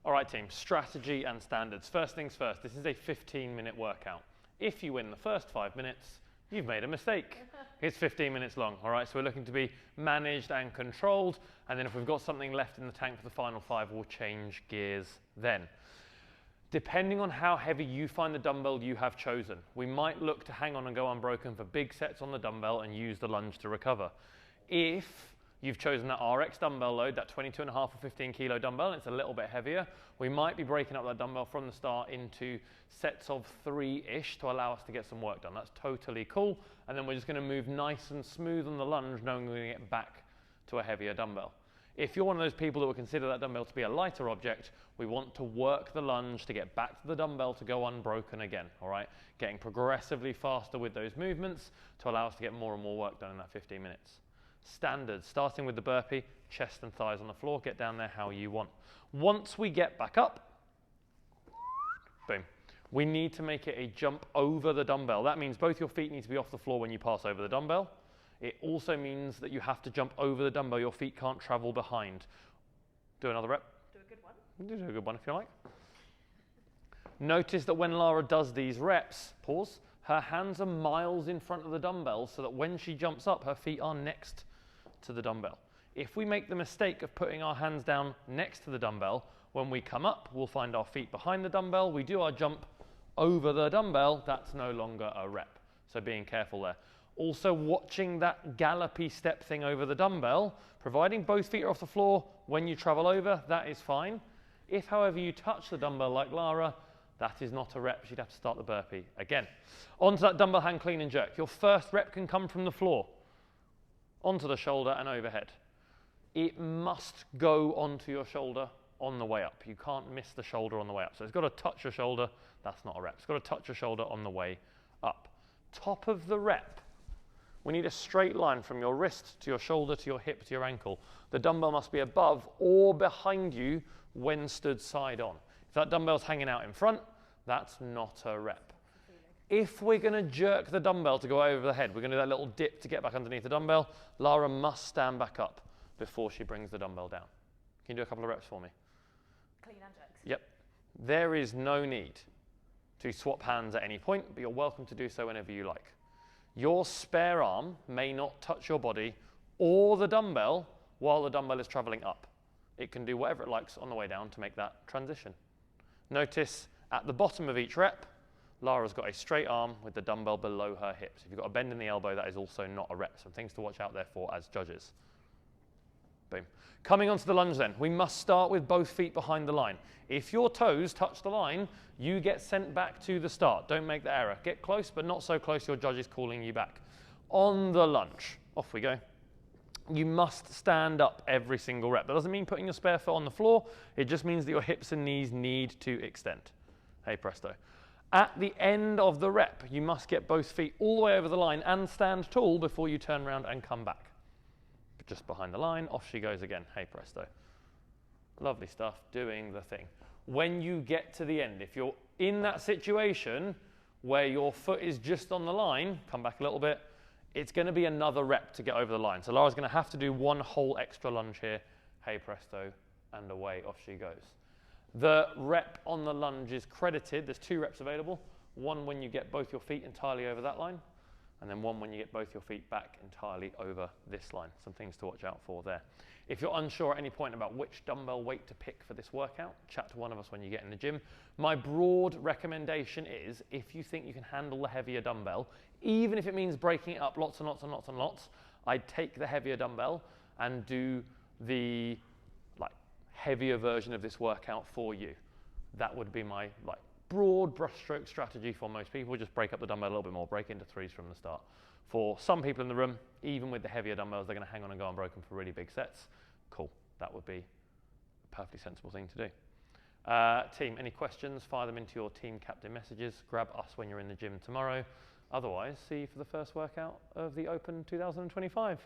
All right, team, strategy and standards. First things first, this is a 15-minute workout. If you win the first 5 minutes, you've made a mistake. It's 15 minutes long, all right? So we're looking to be managed and controlled, and then if we've got something left in the tank for the final 5, we'll change gears then. Depending on how heavy you find the dumbbell you have chosen, we might look to hang on and go unbroken for big sets on the dumbbell and use the lunge to recover. If you've chosen that RX dumbbell load, that 22.5 or 15 kilo dumbbell, and it's a little bit heavier, we might be breaking up that dumbbell from the start into sets of 3-ish to allow us to get some work done. That's totally cool. And then we're just going to move nice and smooth on the lunge, knowing we're going to get back to a heavier dumbbell. If you're one of those people that would consider that dumbbell to be a lighter object, we want to work the lunge to get back to the dumbbell to go unbroken again, all right? Getting progressively faster with those movements to allow us to get more and more work done in that 15 minutes. Standards, starting with the burpee, chest and thighs on the floor, get down there how you want. Once we get back up, boom, we need to make it a jump over the dumbbell. That means both your feet need to be off the floor when you pass over the dumbbell. It also means that you have to jump over the dumbbell. Your feet can't travel behind. Do another rep. Do a good one. Do a good one if you like. Notice that when Lara does these reps, pause, her hands are miles in front of the dumbbell so that when she jumps up, her feet are next to the dumbbell. If we make the mistake of putting our hands down next to the dumbbell, when we come up, we'll find our feet behind the dumbbell. We do our jump over the dumbbell. That's no longer a rep. So being careful there. Also watching that gallopy step thing over the dumbbell, providing both feet are off the floor when you travel over, that is fine. If, however, you touch the dumbbell like Lara, that is not a rep. She'd have to start the burpee again. Onto that dumbbell hang clean and jerk. Your first rep can come from the floor, onto the shoulder and overhead. It must go onto your shoulder on the way up. You can't miss the shoulder on the way up. So it's got to touch your shoulder. That's not a rep. It's got to touch your shoulder on the way up. Top of the rep, we need a straight line from your wrist to your shoulder to your hip to your ankle. The dumbbell must be above or behind you when stood side on. If that dumbbell's hanging out in front, that's not a rep. If we're going to jerk the dumbbell to go over the head, we're going to do that little dip to get back underneath the dumbbell, Lara must stand back up before she brings the dumbbell down. Can you do a couple of reps for me? Clean and jerks. Yep. There is no need to swap hands at any point, but you're welcome to do so whenever you like. Your spare arm may not touch your body or the dumbbell while the dumbbell is traveling up. It can do whatever it likes on the way down to make that transition. Notice at the bottom of each rep, Lara's got a straight arm with the dumbbell below her hips. If you've got a bend in the elbow, that is also not a rep. Some things to watch out there for as judges. Boom. Coming onto the lunge then, we must start with both feet behind the line. If your toes touch the line, you get sent back to the start. Don't make the error. Get close, but not so close your judge is calling you back. On the lunge, off we go. You must stand up every single rep. That doesn't mean putting your spare foot on the floor. It just means that your hips and knees need to extend. Hey presto. At the end of the rep, you must get both feet all the way over the line and stand tall before you turn around and come back. Just behind the line, off she goes again. Hey presto. Lovely stuff, doing the thing. When you get to the end, if you're in that situation where your foot is just on the line, come back a little bit, it's going to be another rep to get over the line. So Lara's going to have to do one whole extra lunge here. Hey presto, and away, off she goes. The rep on the lunge is credited. There's 2 reps available. One when you get both your feet entirely over that line, and then one when you get both your feet back entirely over this line. Some things to watch out for there. If you're unsure at any point about which dumbbell weight to pick for this workout, chat to one of us when you get in the gym. My broad recommendation is, if you think you can handle the heavier dumbbell, even if it means breaking it up lots and lots and lots and lots, I'd take the heavier dumbbell and do the heavier version of this workout for you. That would be my broad brushstroke strategy for most people. Just break up the dumbbell a little bit more, break into 3s from the start. For some people in the room, even with the heavier dumbbells, they're going to hang on and go unbroken for really big sets. Cool, that would be a perfectly sensible thing to do. Team, any questions? Fire them into your team captain messages. Grab us when you're in the gym tomorrow. Otherwise, see you for the first workout of the Open 2025.